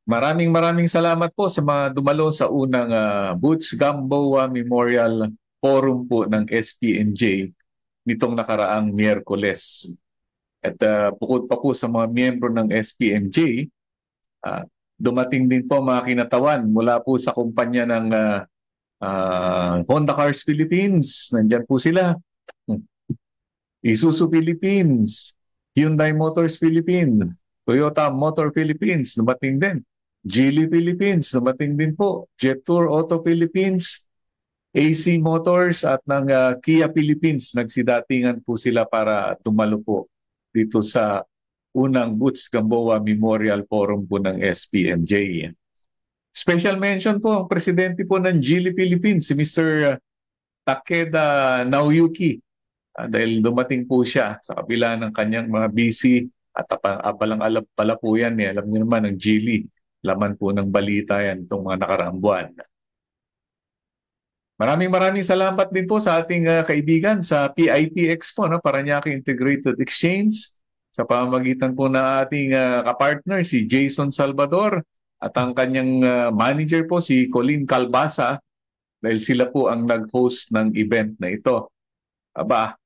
Maraming salamat po sa mga dumalo sa unang Butch Gamboa Memorial Forum po ng SPNJ nitong nakaraang Miyerkules. At bukod pa po sa mga miyembro ng SPNJ, dumating din po mga kinatawan mula po sa kumpanya ng Honda Cars Philippines. Nandyan po sila. Isuzu Philippines, Hyundai Motors Philippines, Toyota Motor Philippines, dumating din. Geely Philippines, dumating din po. Jetour Auto Philippines, AC Motors at ng Kia Philippines. Nagsidatingan po sila para tumalo po dito sa unang Butch Gamboa Memorial Forum po ng SPMJ. Special mention po ang presidente po ng Geely Philippines, si Mr. Takeda Naoyuki. Dahil dumating po siya sa kabila ng kanyang mga busy at apalang alam pala po yan. Alam niyo naman ang Geely. Laman po ng balita yan itong mga nakaraang buwan. Maraming salamat din po sa ating kaibigan sa PIT Expo, no? Parañaque Integrated Exchange, sa pamamagitan po na ating kapartner si Jason Salvador at ang kanyang manager po si Colleen Calbasa, dahil sila po ang nag-host ng event na ito. Aba,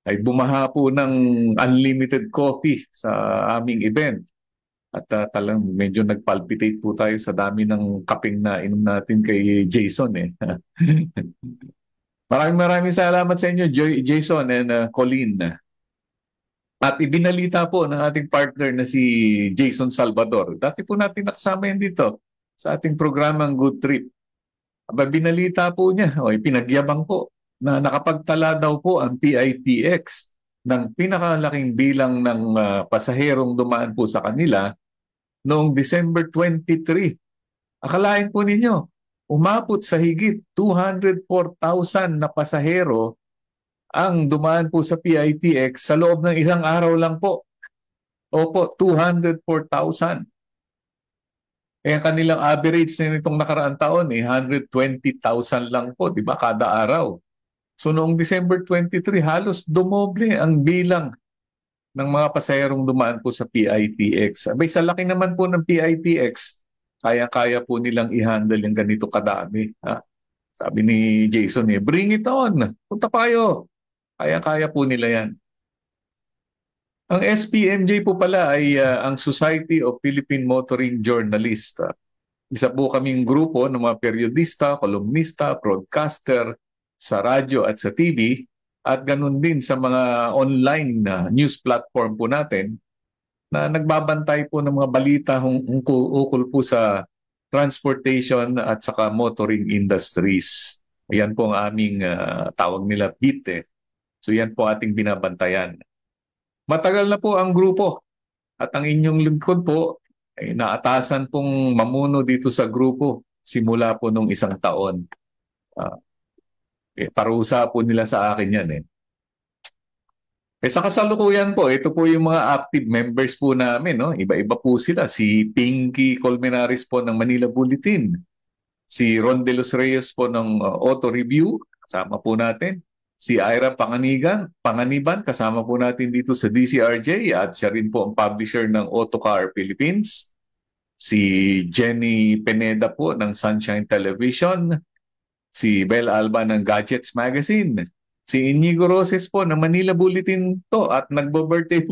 ay bumaha po ng unlimited coffee sa aming event. At talang medyo nagpalpitate po tayo sa dami ng kapeng na inom natin kay Jason. Maraming salamat sa inyo, Jason and Colleen. At ibinalita po ng ating partner na si Jason Salvador. Dati po natin nakasama yan dito sa ating programang Good Trip. Aba, binalita po niya, pinagyabang po, na nakapagtala daw po ang PITX ng pinakalaking bilang ng pasaherong dumaan po sa kanila noong December 23. Akalain po ninyo, umabot sa higit 204,000 na pasahero ang dumaan po sa PITX sa loob ng isang araw lang po. Opo, 204,000. Ang kanilang average na nitong nakaraang taon, 120,000 lang po, di ba, kada araw. So noong December 23, halos dumoble ang bilang ng mga pasaherong dumaan po sa PITX. Abay, sa laki naman po ng PITX, kaya-kaya po nilang i-handle yung ganito kadami. Ha? Sabi ni Jason, bring it on. Punta pa kayo. Kaya-kaya po nila yan. Ang SPMJ po pala ay ang Society of Philippine Motoring Journalists. Isa po kaming grupo ng mga periodista, kolumnista, broadcaster sa radyo at sa TV, at ganun din sa mga online news platform po natin na nagbabantay po ng mga balita ukol po sa transportation at saka motoring industries. Ayan po ang aming tawag nila BIT. So yan po ating binabantayan. Matagal na po ang grupo at ang inyong lingkod po ay naatasan pong mamuno dito sa grupo simula po nung isang taon. Parusa po nila sa akin yan . Sa kasalukuyan po, ito po yung mga active members po namin. No? Iba-iba po sila. Si Pinky Colmenares po ng Manila Bulletin. Si Ron De Los Reyes po ng Auto Review. Kasama po natin. Si Ira Panganiban. Kasama po natin dito sa DCRJ. At siya rin po ang publisher ng Autocar Philippines. Si Jenny Pineda po ng Sunshine Television. Si Bel Alba ng Gadgets Magazine. Si Inigo Roses po ng Manila Bulletin to at nag-birthday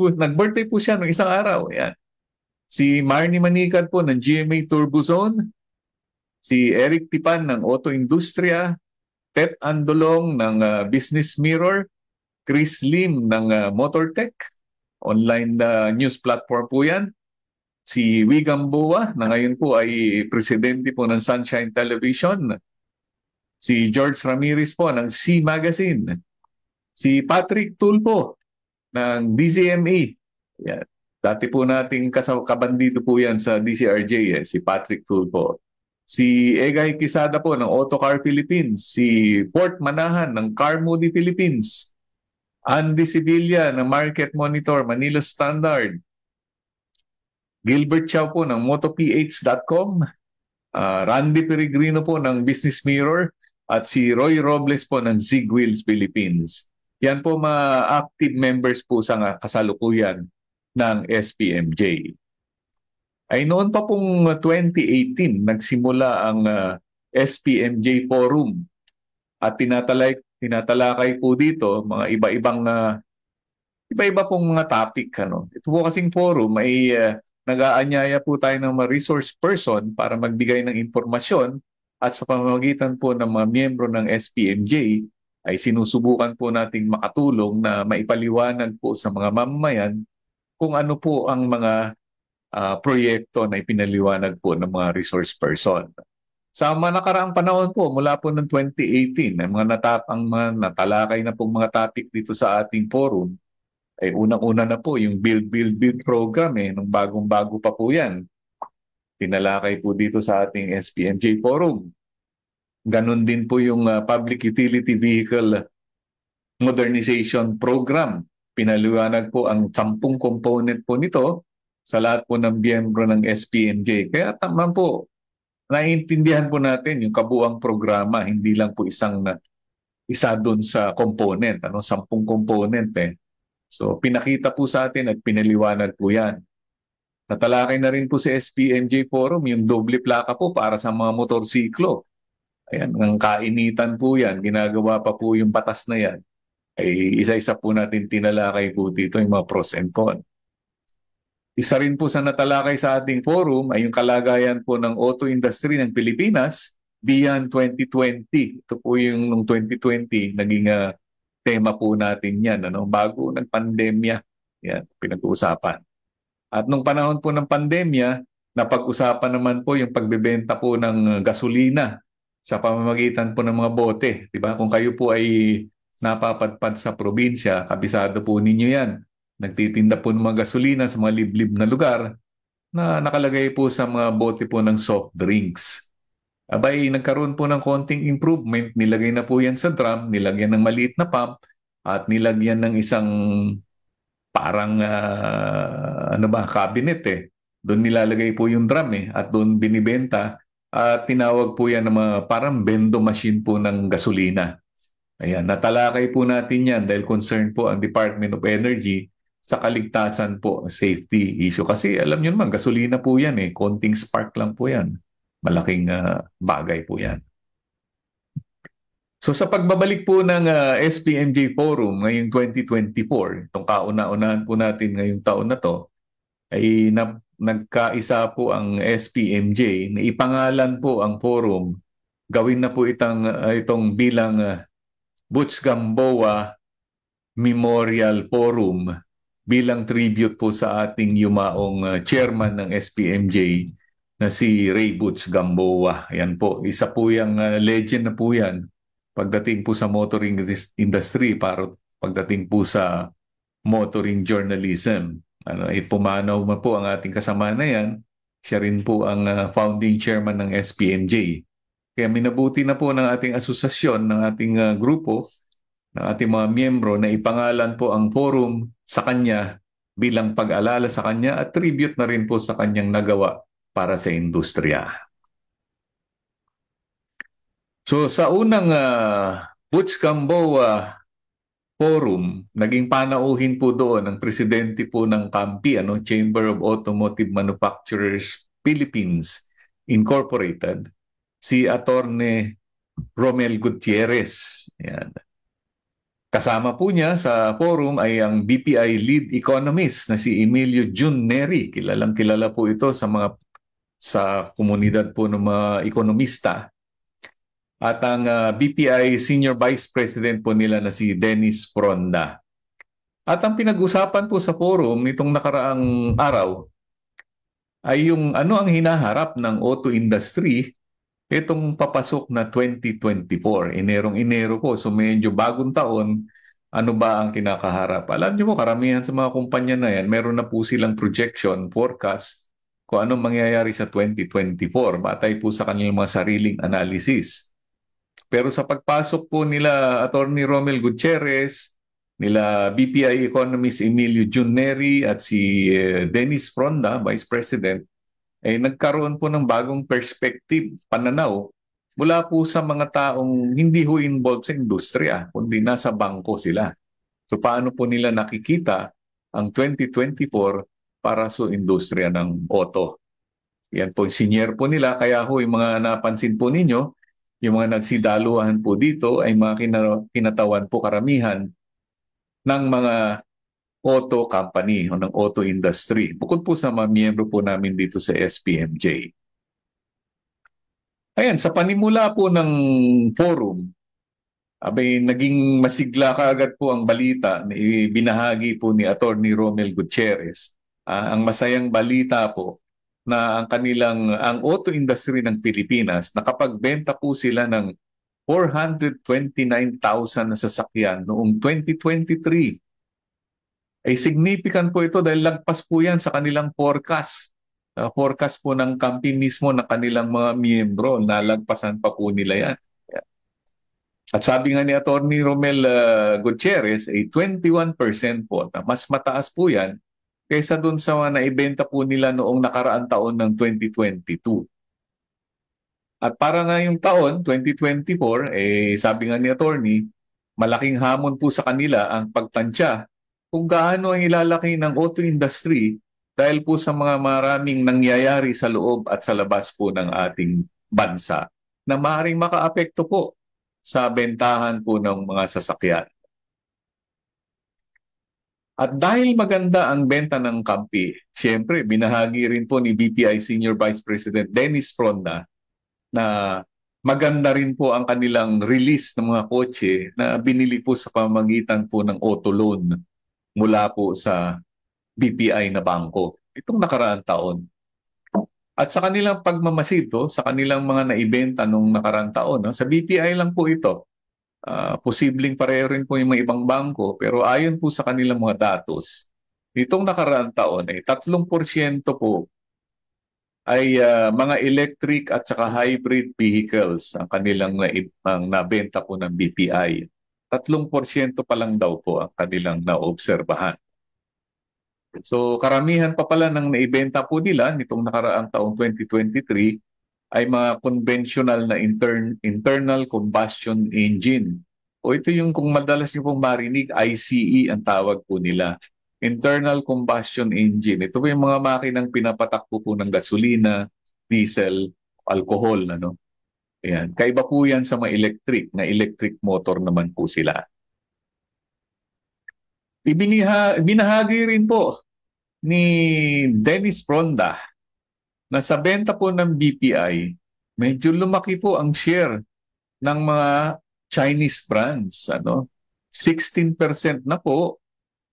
po siya ng isang araw. Yan. Si Marnie Manicad po ng GMA Turbo Zone. Si Eric Tipan ng Auto Industria. Tet Andolong ng Business Mirror. Chris Lim ng Motortech. Online news platform po yan. Si Wigam Boa na ngayon po ay presidente po ng Sunshine Television. Si George Ramirez po ng C Magazine. Si Patrick Tulpo ng DZME. Yan. Dati po nating kabandito po yan sa DCRJ, si Patrick Tulpo. Si Egay Quisada po ng Autocar Philippines. Si Port Manahan ng Car Moody Philippines. Andy Sevilla ng Market Monitor, Manila Standard. Gilbert Chow po ng MotoPH.com. Randy Peregrino po ng Business Mirror. At si Roy Robles po ng Zig Wheels Philippines. Yan po mga active members po sa kasalukuyan ng SPMJ. ay noon pa pong 2018 nagsimula ang SPMJ Forum at tinatalakay po dito mga iba-iba pong mga topic. Ano. Ito po kasing forum ay nag-aanyaya po tayo ng mga resource person para magbigay ng impormasyon at sa pamamagitan po ng mga miyembro ng SPMJ ay sinusubukan po nating makatulong na maipaliwanag po sa mga mamamayan kung ano po ang mga proyekto na ipinaliwanag po ng mga resource person. Sa mga nakaraang panahon po, mula po ng 2018, ang mga natalakay na pong mga topic dito sa ating forum, ay unang-una na po yung Build, Build, Build program nung bagong-bago pa po yan. Tinalakay po dito sa ating SPMJ forum. Ganon din po yung Public Utility Vehicle Modernization Program. Pinaliwanag po ang 10 component po nito sa lahat po ng miyembro ng SPMJ. Kaya tama po, naiintindihan po natin yung kabuang programa, hindi lang po isa doon sa component, 10 component So pinakita po sa atin at pinaliwanag po yan. Natalakay na rin po sa SPMJ Forum yung doble plaka po para sa mga motorsiklo. Ayan, ang kainitan po yan, ginagawa pa po yung batas na yan. Ay isa-isa po natin tinalakay po dito yung mga pros and cons. Isa rin po sa natalakay sa ating forum ay yung kalagayan po ng auto industry ng Pilipinas beyond 2020. Ito po yung noong 2020 naging tema po natin yan. Bago ng pandemya, yan, pinag-uusapan. At nung panahon po ng pandemya, napag-usapan naman po yung pagbebenta po ng gasolina sa pamamagitan po ng mga bote. Diba? Kung kayo po ay napapadpad sa probinsya, kabisado po ninyo yan. Nagtitinda po ng mga gasolina sa mga liblib na lugar na nakalagay po sa mga bote po ng soft drinks. Abay, nagkaroon po ng konting improvement. Nilagay na po yan sa drum, nilagyan ng maliit na pump, at nilagyan ng isang parang cabinet. Doon nilalagay po yung drum at doon binibenta. At tinawag po yan ng mga parang bendo machine po ng gasolina. Ayan, natalakay po natin yan dahil concerned po ang Department of Energy sa kaligtasan po, safety issue. Kasi alam nyo naman, gasolina po yan konting spark lang po yan. Malaking bagay po yan. So sa pagbabalik po ng SPMJ Forum ngayong 2024, itong kauna-unahan po natin ngayong taon na to, ay nagkaisa po ang SPMJ na ipangalan po ang forum. Gawin na po itong bilang Butch Gamboa Memorial Forum bilang tribute po sa ating yumaong chairman ng SPMJ na si Ray Butch Gamboa. Ayan po, isa po yung legend na po yan pagdating po sa motoring industry, para pagdating po sa motoring journalism. Pumanaw mo po ang ating kasama na yan. Siya rin po ang founding chairman ng SPMJ. Kaya minabuti na po ng ating asosasyon, ng ating grupo, ng ating mga miyembro na ipangalan po ang forum sa kanya bilang pag-alala sa kanya at tribute na rin po sa kanyang nagawa para sa industriya. So sa unang Butch Gamboa Forum, naging panauhin po doon ang presidente po ng CAMPI, Chamber of Automotive Manufacturers Philippines Incorporated, si Attorney Romel Gutierrez. Yan. Kasama po niya sa forum ay ang BPI lead economist na si Emilio Jun Neri. Kilalang kilala po ito sa komunidad po ng mga ekonomista. At ang BPI Senior Vice President po nila na si Dennis Fronda. At ang pinag-usapan po sa forum nitong nakaraang araw ay yung ano ang hinaharap ng auto industry itong papasok na 2024. Inerong-inero po, so medyo bagong taon, ano ba ang kinakaharap? Alam niyo po, karamihan sa mga kumpanya na yan, meron na po silang projection, forecast, kung anong mangyayari sa 2024, batay po sa kanilang mga sariling analysis. Pero sa pagpasok po nila Attorney Romel Gutierrez, nila BPI economist Emilio Juneri at si Dennis Fronda, Vice President, ay nagkaroon po ng bagong perspective, pananaw, mula po sa mga taong hindi ho involved sa industriya, kundi nasa bangko sila. So paano po nila nakikita ang 2024 para sa industriya ng auto? Yan po, senior po nila. Kaya ho, yung mga napansin po ninyo, yung mga nagsidaluhan po dito ay mga kinatawan po karamihan ng mga auto company o ng auto industry. Bukod po sa mga miyembro po namin dito sa SPMJ. Ayan, sa panimula po ng forum, abay, naging masigla kaagad po ang balita na ibinahagi po ni Attorney Romel Gutierrez. Ang masayang balita po na ang auto industry ng Pilipinas, nakapagbenta po sila ng 429,000 na sasakyan noong 2023. Ay significant po ito dahil lagpas po yan sa kanilang forecast. Forecast po ng kampi mismo na kanilang mga miyembro, nalagpasan pa po nila yan. At sabi nga ni Attorney Romel Gutierrez, ay 21% po, na mas mataas po yan kaysa dun sa mga naibenta po nila noong nakaraang taon ng 2022. At para ngayong taon, 2024, sabi nga ni Attorney, malaking hamon po sa kanila ang pagtansya kung gaano ang ilalaki ng auto industry dahil po sa mga maraming nangyayari sa loob at sa labas po ng ating bansa na maaaring makaapekto po sa bentahan po ng mga sasakyan. At dahil maganda ang benta ng kampi, siyempre binahagi rin po ni BPI Senior Vice President Dennis Fronda na maganda rin po ang kanilang release ng mga kotse na binili po sa pamamagitan po ng auto loan mula po sa BPI na bangko itong nakaraang taon. At sa kanilang pagmamasid, sa kanilang mga naibenta nung nakaraang taon, sa BPI lang po ito. Posibleng pareho rin po yung mga ibang bangko, pero ayon po sa kanilang mga datos, itong nakaraang taon ay 3% po ay mga electric at saka hybrid vehicles ang kanilang nabenta po ng BPI. 3% pa lang daw po ang kanilang naobserbahan. So karamihan pa pala ng naibenta po nila nitong nakaraang taong 2023 ay mga conventional na internal combustion engine. O ito yung kung madalas niyo pong marinig, ICE ang tawag po nila. Internal combustion engine. Ito po yung mga makinang pinapatakbo po ng gasolina, diesel, alcohol. Ayan. Kaiba po yan sa mga electric motor naman po sila. Binahagi rin po ni Dennis Fronda na sa benta po ng BPI, medyo lumaki po ang share ng mga Chinese brands. 16% na po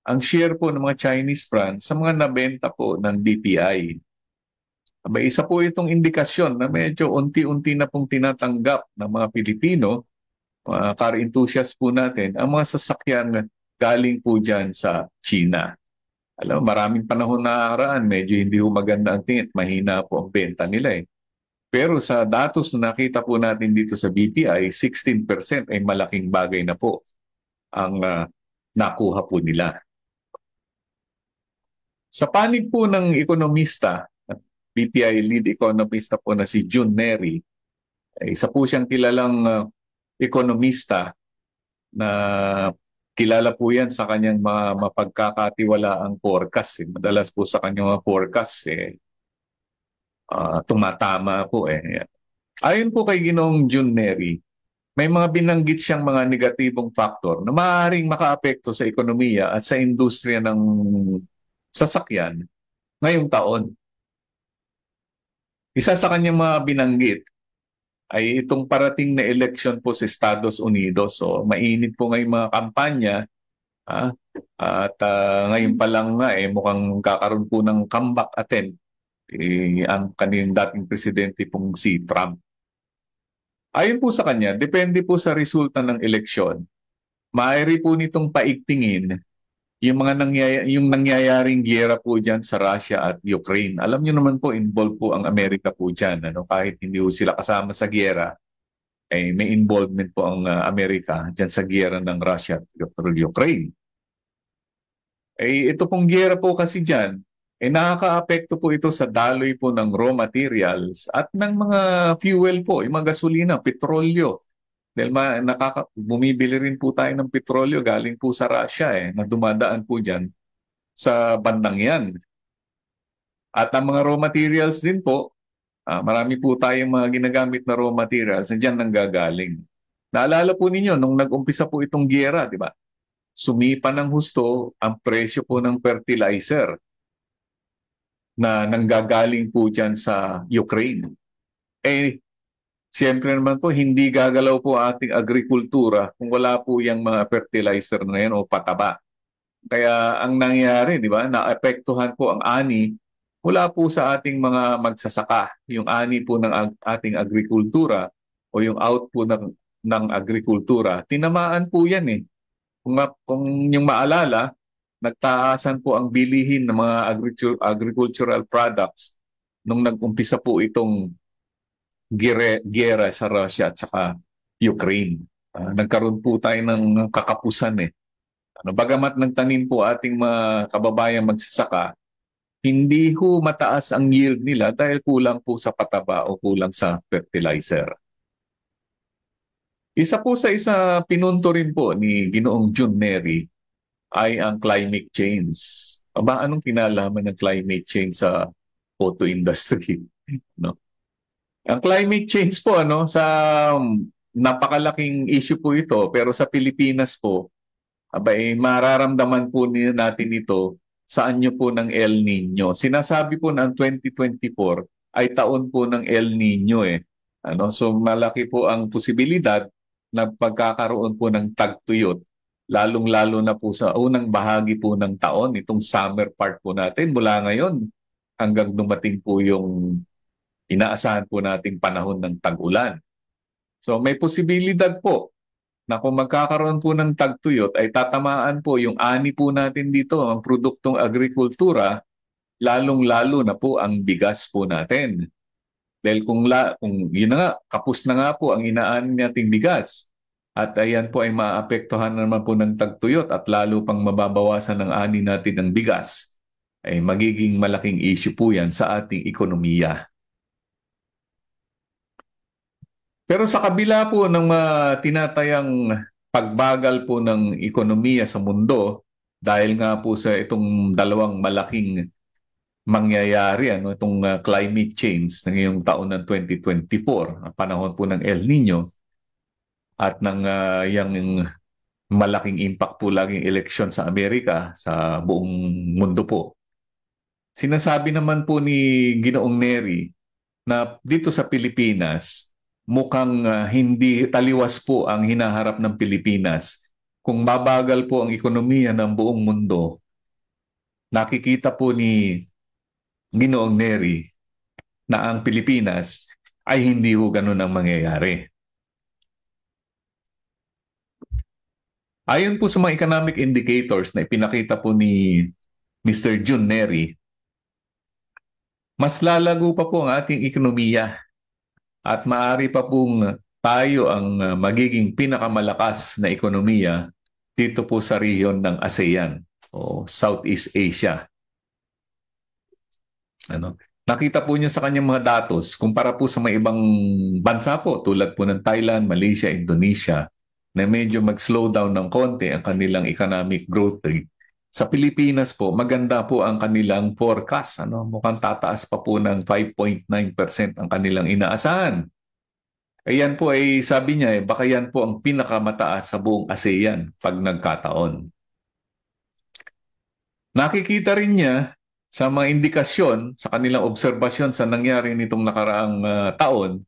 ang share po ng mga Chinese brands sa mga nabenta po ng BPI. May isa po itong indikasyon na medyo unti-unti na pong tinatanggap ng mga Pilipino, mga car enthusiasts po natin, ang mga sasakyan galing po dyan sa China. Alam, maraming panahon na nakaraan, medyo hindi po maganda ang tingin, mahina po ang benta nila . Pero sa datos na nakita po natin dito sa BPI, 16% ay malaking bagay na po ang nakuha po nila. Sa panig po ng ekonomista, BPI lead economista po na si Jun Neri, isa po siyang kilalang ekonomista na kilala po yan sa kanyang mapagkakatiwalaang forecast. Madalas po sa kanyang mga forecast, tumatama po . Ayon po kay Ginoong Jun Neri, may mga binanggit siyang mga negatibong faktor na maaaring makaapekto sa ekonomiya at sa industriya ng sasakyan ngayong taon. Isa sa kanyang mga binanggit ay itong parating na election po sa Estados Unidos. So mainit po ngayong mga kampanya at ngayon pa lang nga mukhang kakaroon po ng comeback attempt ang kanilang dating presidente pong si Trump. Ayon po sa kanya, depende po sa resulta ng eleksyon. Maaari po nitong paigtingin yung nangyayaring giyera po dyan sa Russia at Ukraine. Alam niyo naman po, involved po ang Amerika po dyan. Kahit hindi po sila kasama sa giyera, may involvement po ang Amerika dyan sa giyera ng Russia at Ukraine. Ito pong giyera po kasi dyan, nakaka-apekto po ito sa daloy po ng raw materials at ng mga fuel po, yung mga gasolina, petrolyo. Dahil bumibili rin po tayo ng petrolyo galing po sa Russia na dumadaan po dyan sa bandang yan. At ang mga raw materials din po, Marami po tayong mga ginagamit na raw materials na diyan nanggagaling. Naalala po ninyo, nung nag-umpisa po itong giyera, di ba? Sumipa ng husto ang presyo po ng fertilizer na nanggagaling po dyan sa Ukraine. Eh, siyempre naman po, hindi gagalaw po ating agrikultura kung wala po yung mga fertilizer na yan o pataba. Kaya ang nangyari, di ba, naapektuhan po ang ani mula po sa ating mga magsasaka. Yung ani po ng ating agrikultura o yung output ng agrikultura, tinamaan po yan eh. Kung yung maalala, nagtaasan po ang bilihin ng mga agricultural products nung nag-umpisa po itong giyera sa Russia at saka Ukraine. Nagkaroon po tayo ng kakapusan eh. Bagamat nagtanim po ating mga kababayang magsasaka, hindi ho mataas ang yield nila dahil kulang po sa pataba o kulang sa fertilizer. Isa pinunto rin po ni Ginoong Jun Neri ay ang climate change. Anong kinalaman ng climate change sa auto industry? No? Ang climate change po sa napakalaking issue po ito pero sa Pilipinas po mararamdaman po natin ito sa anyo po ng El Nino. Sinasabi po na ang 2024 ay taon po ng El Nino eh. So malaki po ang posibilidad na pagkakaroon po ng tagtuyot, lalong-lalo na po sa unang bahagi po ng taon, itong summer part po natin mula ngayon hanggang dumating po yung inaasahan po nating panahon ng tag-ulan. So may posibilidad po na kung magkakaroon po ng tagtuyot ay tatamaan po yung ani po natin dito, ang produktong agrikultura, lalong-lalo na po ang bigas po natin. Dahil kung yun na nga, kapos na nga po ang inaan nating bigas. At ayan po ay maapektuhan naman po ng tagtuyot at lalo pang mababawasan ng ani natin ng bigas. Ay magiging malaking issue po yan sa ating ekonomiya. Pero sa kabila po ng tinatayang pagbagal po ng ekonomiya sa mundo, dahil nga po sa itong dalawang malaking mangyayari, itong climate change na ngayong taon ng 2024, ang panahon po ng El Nino, at ng yung malaking impact po laging eleksyon sa Amerika, sa buong mundo po. Sinasabi naman po ni Ginoong Neri na dito sa Pilipinas, mukhang hindi taliwas po ang hinaharap ng Pilipinas. Kung babagal po ang ekonomiya ng buong mundo, nakikita po ni Ginoong Neri na ang Pilipinas ay hindi ho ganun ang mangyayari. Ayon po sa mga economic indicators na ipinakita po ni Mr. Jun Neri, mas lalago pa po ang ating ekonomiya at maaari pa pong tayo ang magiging pinakamalakas na ekonomiya dito po sa rehiyon ng ASEAN o Southeast Asia. Nakita po niyo sa kanyang mga datos, kumpara po sa mga ibang bansa po tulad po ng Thailand, Malaysia, Indonesia, na medyo mag-slow down ng konti ang kanilang economic growth rate. Sa Pilipinas po, maganda po ang kanilang forecast. Mukhang tataas pa po ng 5.9% ang kanilang inaasahan. Ayan po ay sabi niya, baka yan po ang pinakamataas sa buong ASEAN pag nagkataon. Nakikita rin niya sa mga indikasyon, sa kanilang obserbasyon sa nangyari nitong nakaraang taon,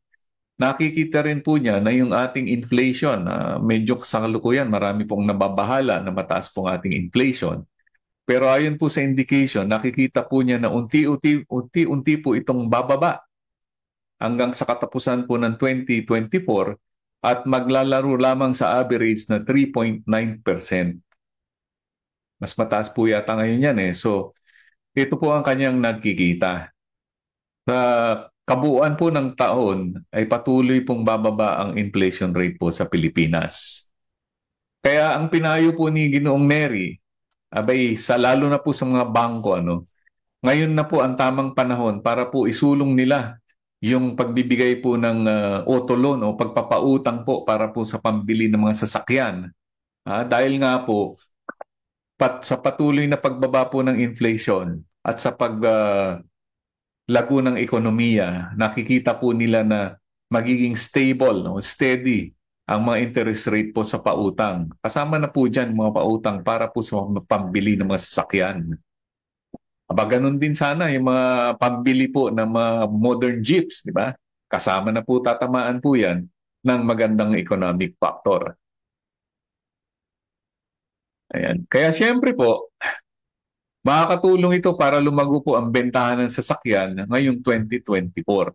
nakikita rin po niya na yung ating inflation, medyo sa kalukuyan, marami pong nababahala na mataas pong ating inflation. Pero ayon po sa indication, nakikita po niya na unti-unti po itong bababa hanggang sa katapusan po ng 2024 at maglalaro lamang sa average na 3.9%. Mas mataas po yata ngayon yan eh. So, ito po ang kanyang nagkikita. Sa kabuuan po ng taon ay patuloy pong bababa ang inflation rate po sa Pilipinas. Kaya ang pinayo po ni Ginoong Neri, lalo na po sa mga bangko, ngayon na po ang tamang panahon para po isulong nila yung pagbibigay po ng auto loan o pagpapautang po para po sa pambili ng mga sasakyan. Dahil nga po, sa patuloy na pagbaba po ng inflation at sa lago ng ekonomiya, nakikita po nila na magiging stable, no, steady ang mga interest rate po sa pautang. Kasama na po dyan mga pautang para po sa pambili ng mga sasakyan. Aba, ganun din sana yung mga pambili po ng mga modern jeeps, di ba? Kasama na po, tatamaan po yan ng magandang economic factor. Ayan. Kaya siyempre po, makakatulong ito para lumago po ang bentahan ng sasakyan ngayong 2024.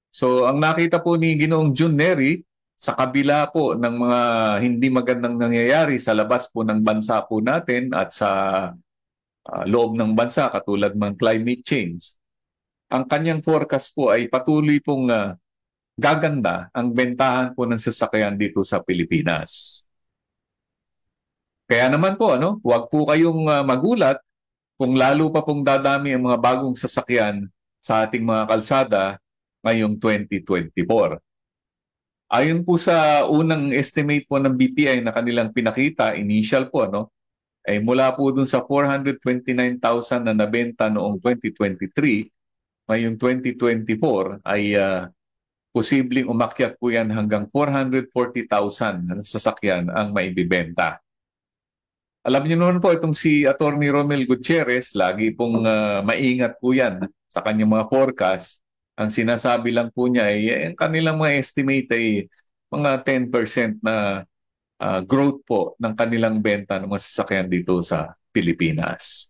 So ang nakita po ni Ginoong Jun Neri, sa kabila po ng mga hindi magandang nangyayari sa labas po ng bansa po natin at sa loob ng bansa katulad ng climate change, ang kanyang forecast po ay patuloy pong gaganda ang bentahan po ng sasakyan dito sa Pilipinas. Kaya naman po, huwag po kayong magulat kung lalo pa pong dadami ang mga bagong sasakyan sa ating mga kalsada ngayong 2024. Ayon po sa unang estimate po ng BPI na kanilang pinakita, initial po, ay mula po dun sa 429,000 na nabenta noong 2023, ngayong 2024 ay posibleng umakyat po yan hanggang 440,000 na sasakyan ang maibibenta. Alam niyo naman po, itong si Attorney Romel Gutierrez, lagi pong maingat po yan sa kanyang mga forecast. Ang sinasabi lang po niya ay ang kanilang mga estimate ay mga 10% na growth po ng kanilang benta ng mga sasakyan dito sa Pilipinas.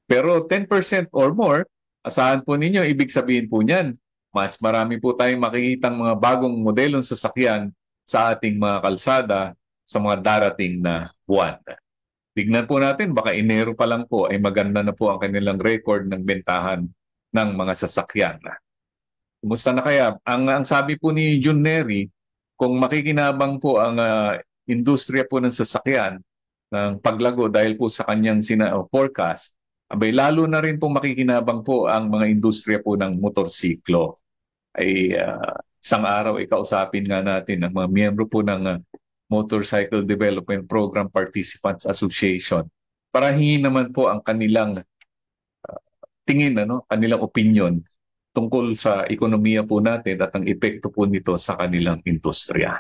Pero 10% or more, asahan po ninyo, ibig sabihin po niyan, mas marami po tayong makikitang mga bagong modelong sasakyan sa ating mga kalsada sa mga darating na buwan. Tignan po natin, baka Enero pa lang po ay maganda na po ang kanilang record ng bentahan ng mga sasakyan. Kumusta na kaya? Ang sabi po ni Jun Neri, kung makikinabang po ang industriya po ng sasakyan ng paglago dahil po sa kanyang forecast, abay lalo na rin po makikinabang po ang mga industriya po ng motorsiklo. Ay isang araw ikausapin nga natin ang mga miyembro po ng Motorcycle Development Program Participants Association para hingin naman po ang kanilang tingin, kanilang opinion tungkol sa ekonomiya po natin at ang epekto po nito sa kanilang industriya.